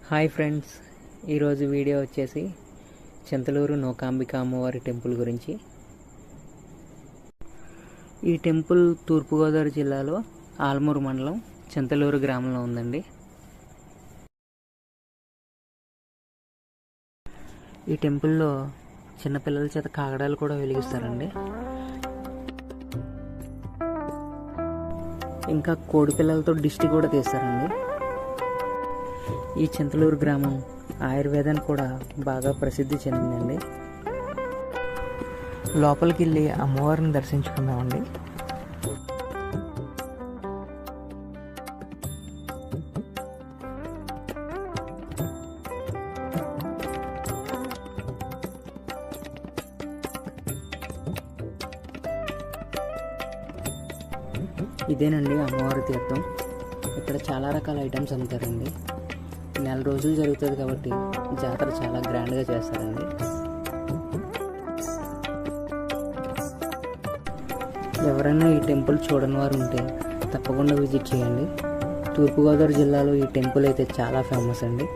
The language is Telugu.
హాయ్ ఫ్రెండ్స్, ఈరోజు వీడియో వచ్చేసి చింతలూరు నూకాంబిక అమ్మవారి టెంపుల్ గురించి. ఈ టెంపుల్ తూర్పుగోదావరి జిల్లాలో ఆల్మూరు మండలం చింతలూరు గ్రామంలో ఉందండి. ఈ టెంపుల్లో చిన్నపిల్లల చేత కాగడాలు కూడా వెలిగిస్తారండి. ఇంకా కోడి పిల్లలతో దిష్టి కూడా తీస్తారండి. ఈ చింతలూరు గ్రామం ఆయుర్వేదానికి కూడా బాగా ప్రసిద్ధి చెందిందండి. లోపలికి వెళ్ళి అమ్మవారిని దర్శించుకుందామండి. ఇదేనండి అమ్మవారి తీర్థం. ఇక్కడ చాలా రకాల ఐటమ్స్ అమ్ముతారండి. నెల రోజులు జరుగుతుంది కాబట్టి జాతర చాలా గ్రాండ్గా చేస్తారండి. ఎవరైనా ఈ టెంపుల్ చూడని వారు ఉంటే తప్పకుండా విజిట్ చేయండి. తూర్పుగోదావరి జిల్లాలో ఈ టెంపుల్ అయితే చాలా ఫేమస్ అండి.